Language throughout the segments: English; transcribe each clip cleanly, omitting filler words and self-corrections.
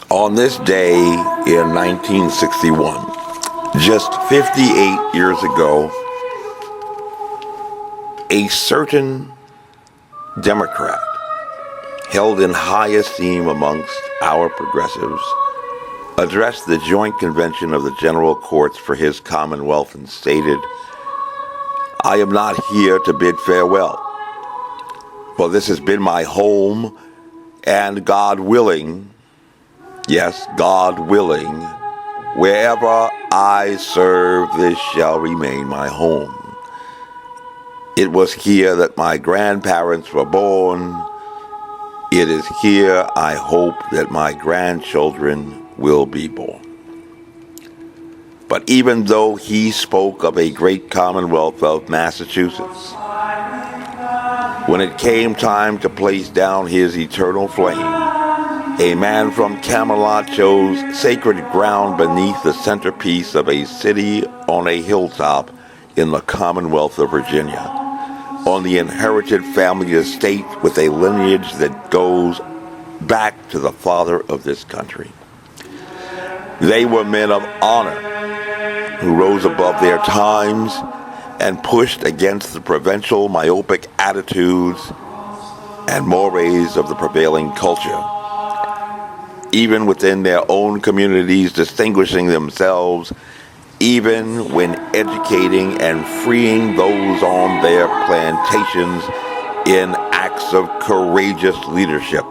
On this day in 1961, just 58 years ago, a certain Democrat held in high esteem amongst our progressives addressed the joint convention of the general courts for his commonwealth and stated, "I am not here to bid farewell, for this has been my home, and God willing, yes, God willing, wherever I serve, this shall remain my home. It was here that my grandparents were born. It is here I hope that my grandchildren will be born." But even though he spoke of a great commonwealth of Massachusetts, when it came time to place down his eternal flame, a man from Camelot chose sacred ground beneath the centerpiece of a city on a hilltop in the Commonwealth of Virginia, on the inherited family estate with a lineage that goes back to the father of this country. They were men of honor who rose above their times and pushed against the provincial myopic attitudes and mores of the prevailing culture, even within their own communities, distinguishing themselves even when educating and freeing those on their plantations in acts of courageous leadership,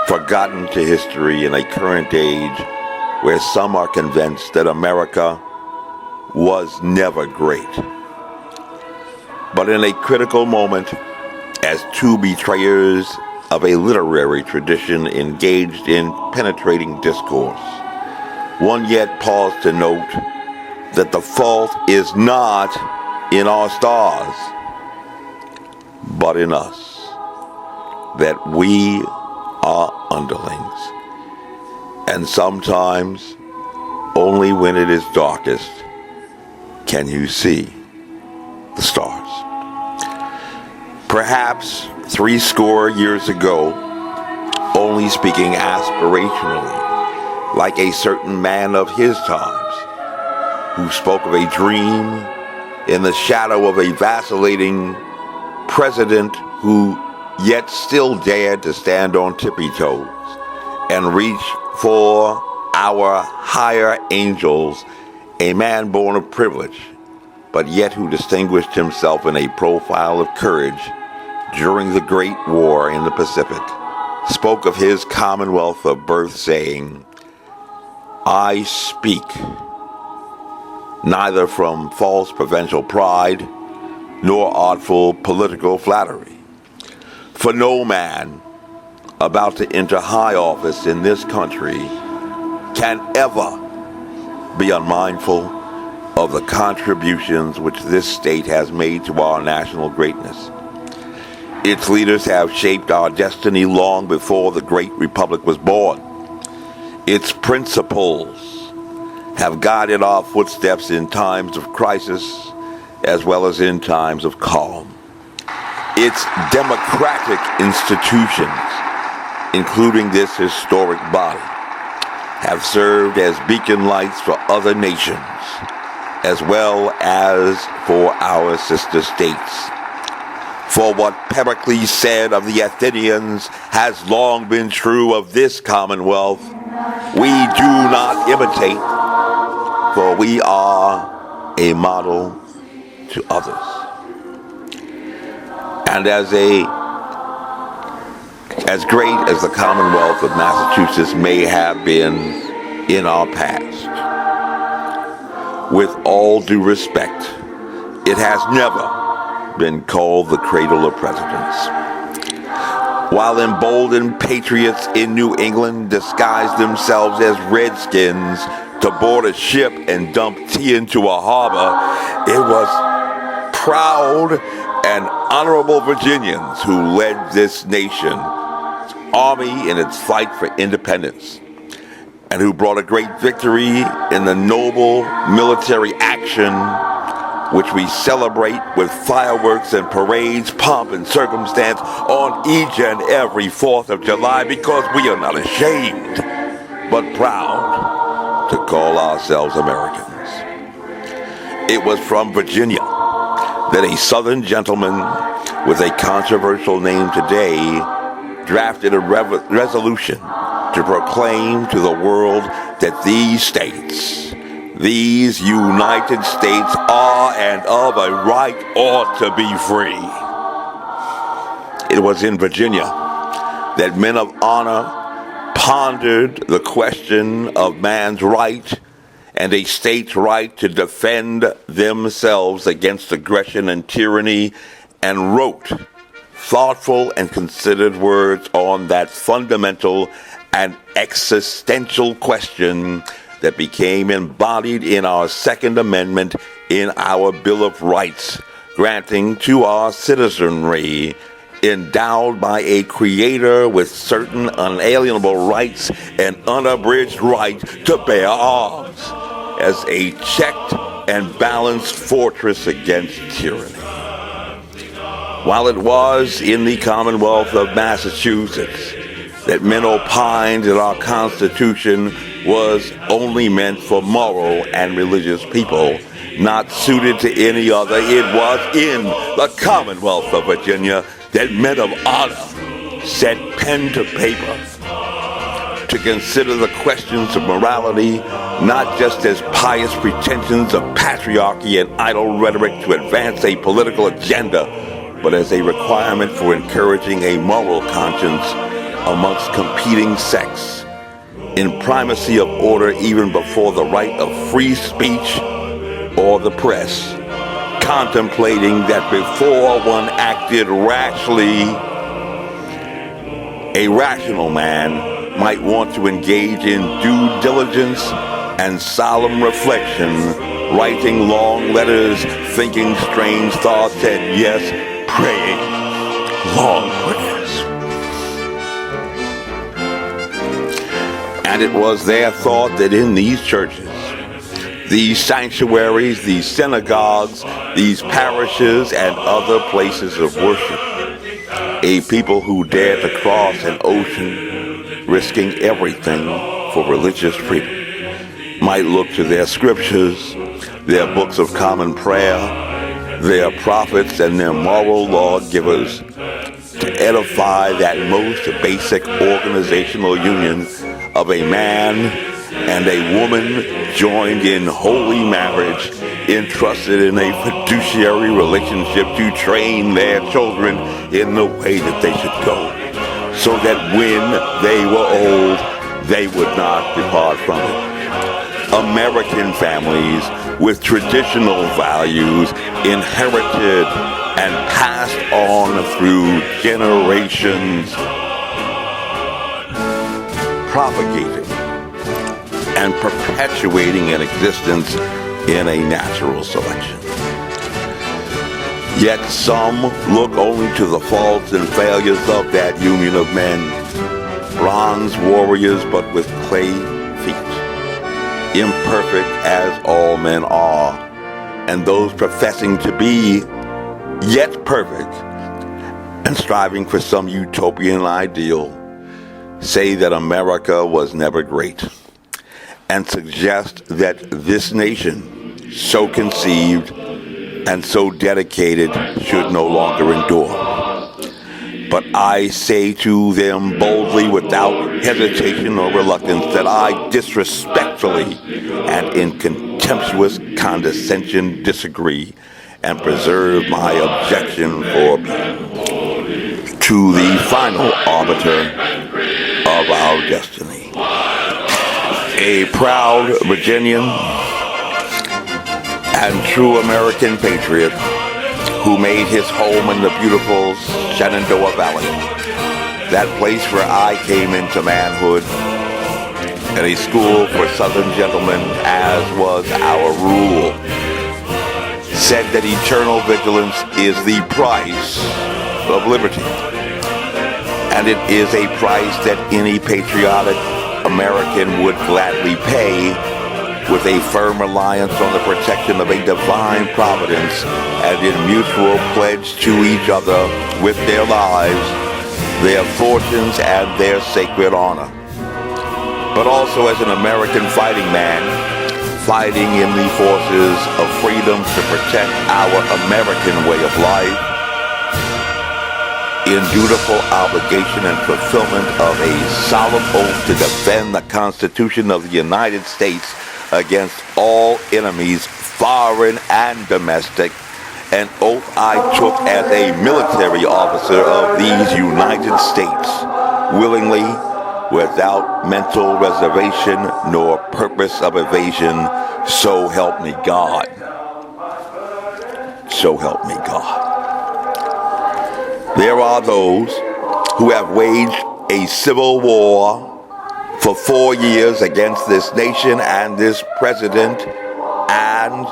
forgotten to history in a current age where some are convinced that America was never great. But in a critical moment, as two betrayers of a literary tradition engaged in penetrating discourse, one yet paused to note that the fault is not in our stars, but in us, that we are underlings. And sometimes, only when it is darkest, can you see the stars. Perhaps 70 years ago, only speaking aspirationally, like a certain man of his times, who spoke of a dream in the shadow of a vacillating president who yet still dared to stand on tippy toes and reach for our higher angels, a man born of privilege, but yet who distinguished himself in a profile of courage during the Great War in the Pacific, spoke of his commonwealth of birth, saying, "I speak neither from false provincial pride nor artful political flattery. For no man about to enter high office in this country can ever be unmindful of the contributions which this state has made to our national greatness. Its leaders have shaped our destiny long before the great republic was born. Its principles have guided our footsteps in times of crisis as well as in times of calm. Its democratic institutions, including this historic body, have served as beacon lights for other nations, as well as for our sister states. For what Pericles said of the Athenians has long been true of this commonwealth: we do not imitate, for we are a model to others. And as great as the Commonwealth of Massachusetts may have been in our past, with all due respect, it has never been called the cradle of presidents. While emboldened patriots in New England disguised themselves as redskins to board a ship and dump tea into a harbor, it was proud and honorable Virginians who led this nation's army in its fight for independence, and who brought a great victory in the noble military action which we celebrate with fireworks and parades, pomp and circumstance on each and every 4th of July, because we are not ashamed but proud to call ourselves Americans. It was from Virginia that a Southern gentleman with a controversial name today drafted a resolution to proclaim to the world that these states, these United States, are and of a right ought to be free. It was in Virginia that men of honor pondered the question of man's right and a state's right to defend themselves against aggression and tyranny, and wrote thoughtful and considered words on that fundamental and existential question that became embodied in our Second Amendment in our Bill of Rights, granting to our citizenry, endowed by a creator with certain unalienable rights, an unabridged right to bear arms as a checked and balanced fortress against tyranny. While it was in the Commonwealth of Massachusetts that men opined that our Constitution was only meant for moral and religious people, not suited to any other, it was in the Commonwealth of Virginia that men of honor set pen to paper to consider the questions of morality not just as pious pretensions of patriarchy and idle rhetoric to advance a political agenda, but as a requirement for encouraging a moral conscience amongst competing sects, in primacy of order even before the right of free speech or the press, contemplating that before one acted rashly, a rational man might want to engage in due diligence and solemn reflection, writing long letters, thinking strange thoughts, and yes, praying long prayers. And it was their thought that in these churches, these sanctuaries, these synagogues, these parishes, and other places of worship, a people who dared to cross an ocean, risking everything for religious freedom, might look to their scriptures, their books of common prayer, their prophets, and their moral lawgivers to edify that most basic organizational union of a man and a woman joined in holy marriage, entrusted in a fiduciary relationship to train their children in the way that they should go, so that when they were old, they would not depart from it. American families with traditional values inherited and passed on through generations, propagating and perpetuating an existence in a natural selection. Yet some look only to the faults and failures of that union of men, bronze warriors but with clay feet, imperfect as all men are, and those professing to be yet perfect and striving for some utopian ideal say that America was never great, and suggest that this nation, so conceived and so dedicated, should no longer endure. But I say to them boldly, without hesitation or reluctance, that I disrespectfully and in contemptuous condescension disagree and preserve my objection to the final arbiter of our destiny. A proud Virginian and true American patriot who made his home in the beautiful Shenandoah Valley, that place where I came into manhood, at a school for Southern gentlemen, as was our rule, said that eternal vigilance is the price of liberty. And it is a price that any patriotic American would gladly pay, with a firm reliance on the protection of a divine providence and in mutual pledge to each other with their lives, their fortunes, and their sacred honor. but also as an American fighting man, fighting in the forces of freedom to protect our American way of life, in dutiful obligation and fulfillment of a solemn oath to defend the Constitution of the United States against all enemies, foreign and domestic, an oath I took as a military officer of these United States, willingly, without mental reservation nor purpose of evasion, so help me God. So help me God. There are those who have waged a civil war for 4 years against this nation and this president, and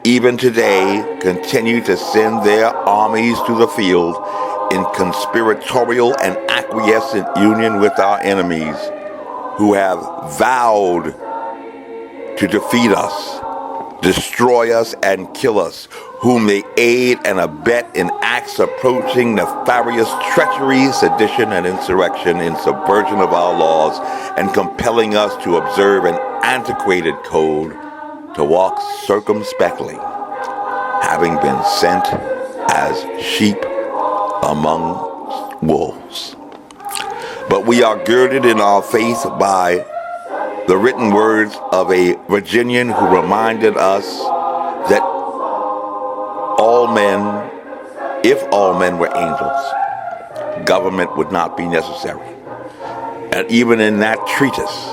even today continue to send their armies to the field in conspiratorial and acquiescent union with our enemies, who have vowed to defeat us, destroy us, and kill us, whom they aid and abet in acts approaching nefarious treachery, sedition, and insurrection, in subversion of our laws, and compelling us to observe an antiquated code, to walk circumspectly, having been sent as sheep among wolves. But we are girded in our faith by the written words of a Virginian who reminded us that all men, if all men were angels, government would not be necessary. And even in that treatise,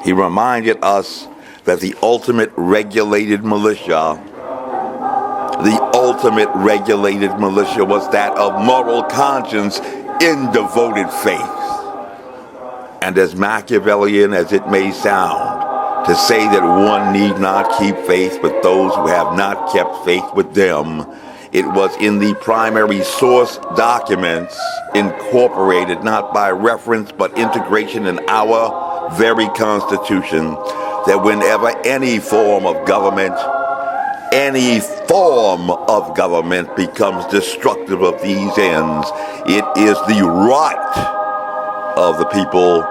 he reminded us that the ultimate regulated militia was that of moral conscience in devoted faith. And as Machiavellian as it may sound, to say that one need not keep faith with those who have not kept faith with them, it was in the primary source documents, incorporated not by reference but integration in our very Constitution, that whenever any form of government becomes destructive of these ends, it is the right of the people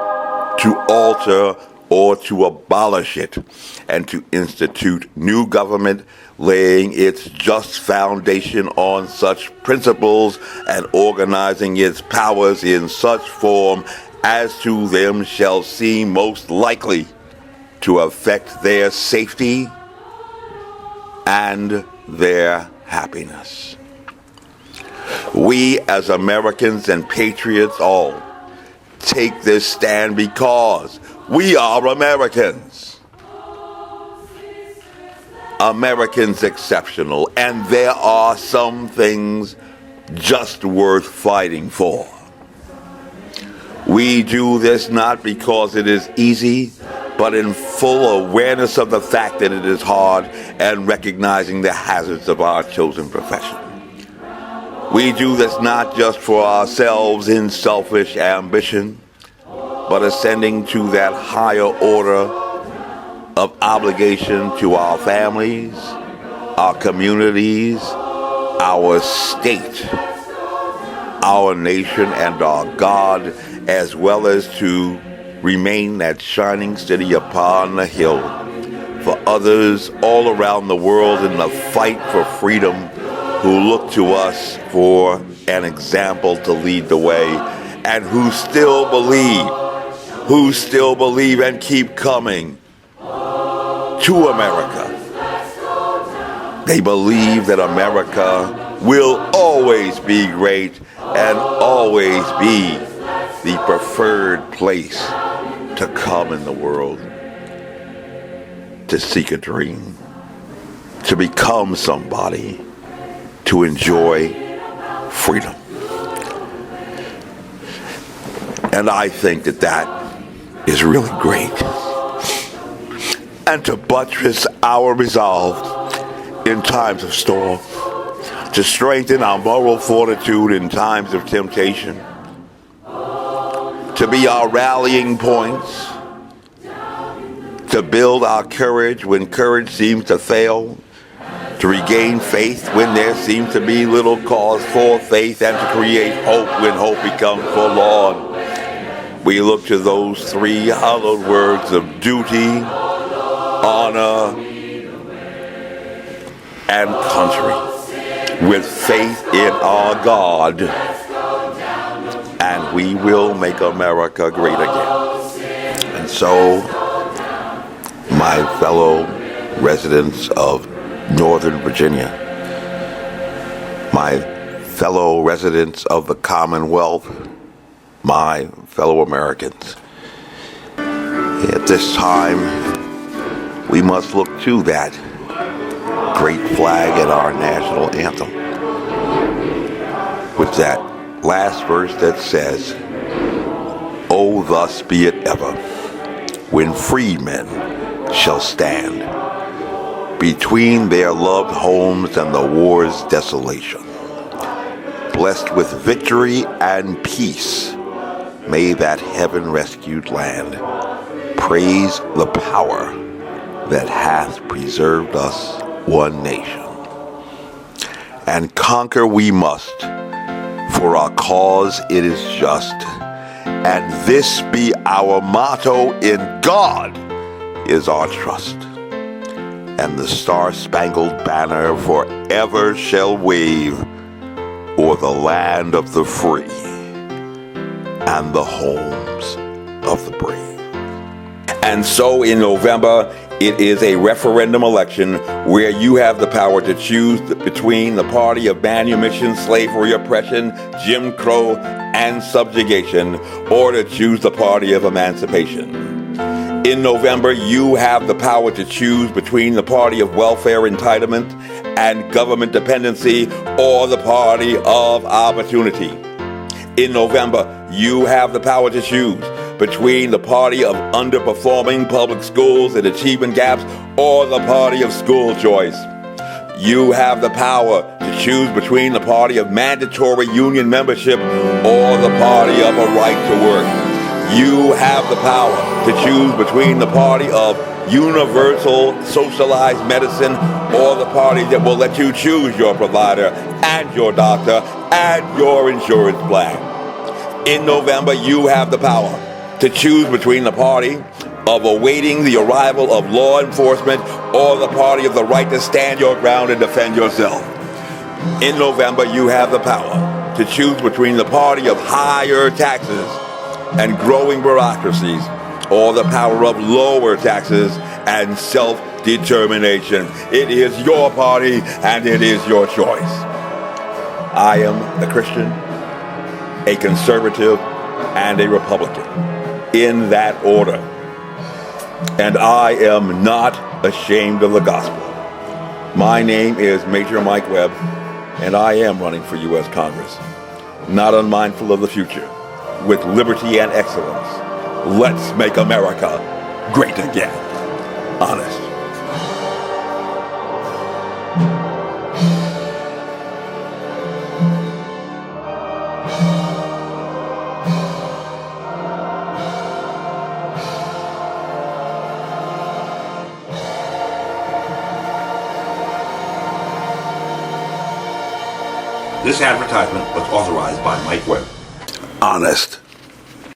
to alter or to abolish it, and to institute new government, laying its just foundation on such principles and organizing its powers in such form as to them shall seem most likely to affect their safety and their happiness. We as Americans and patriots all take this stand because we are Americans. Americans exceptional, and there are some things just worth fighting for. We do this not because it is easy, but in full awareness of the fact that it is hard and recognizing the hazards of our chosen profession. We do this not just for ourselves in selfish ambition, but ascending to that higher order of obligation to our families, our communities, our state, our nation, and our God, as well as to remain that shining city upon the hill for others all around the world in the fight for freedom, who look to us for an example to lead the way, and who still believe and keep coming to America. They believe that America will always be great and always be the preferred place to come in the world, to seek a dream, to become somebody, to enjoy freedom. And I think that is really great. And to buttress our resolve in times of storm, to strengthen our moral fortitude in times of temptation, to be our rallying points, to build our courage when courage seems to fail, to regain faith when there seems to be little cause for faith, and to create hope when hope becomes forlorn. We look to those three hallowed words of duty, honor, and country with faith in our God, and we will make America great again. And so, my fellow residents of Northern Virginia, my fellow residents of the Commonwealth, my fellow Americans, at this time, we must look to that great flag and our national anthem with that last verse that says, "Oh, thus be it ever, when freedmen shall stand between their loved homes and the war's desolation. Blessed with victory and peace, may that heaven-rescued land praise the power that hath preserved us one nation. And conquer we must, for our cause it is just, and this be our motto, in God is our trust. And the star-spangled banner forever shall wave o'er the land of the free and the homes of the brave." And so in November, it is a referendum election where you have the power to choose between the party of manumission, slavery, oppression, Jim Crow, and subjugation, or to choose the party of emancipation. In November, you have the power to choose between the party of welfare entitlement and government dependency, or the party of opportunity. In November, you have the power to choose between the party of underperforming public schools and achievement gaps, or the party of school choice. You have the power to choose between the party of mandatory union membership or the party of a right to work. You have the power to choose between the party of universal socialized medicine or the party that will let you choose your provider and your doctor and your insurance plan. In November, you have the power to choose between the party of awaiting the arrival of law enforcement or the party of the right to stand your ground and defend yourself. In November, you have the power to choose between the party of higher taxes and growing bureaucracies or the power of lower taxes and self-determination. It is your party and it is your choice. I am a Christian, a conservative, and a Republican, in that order. And I am not ashamed of the gospel. My name is Major Mike Webb, and I am running for U.S. Congress, not unmindful of the future, with liberty and excellence. Let's make America great again. Honest. This advertisement was authorized by Mike Webb. Honest.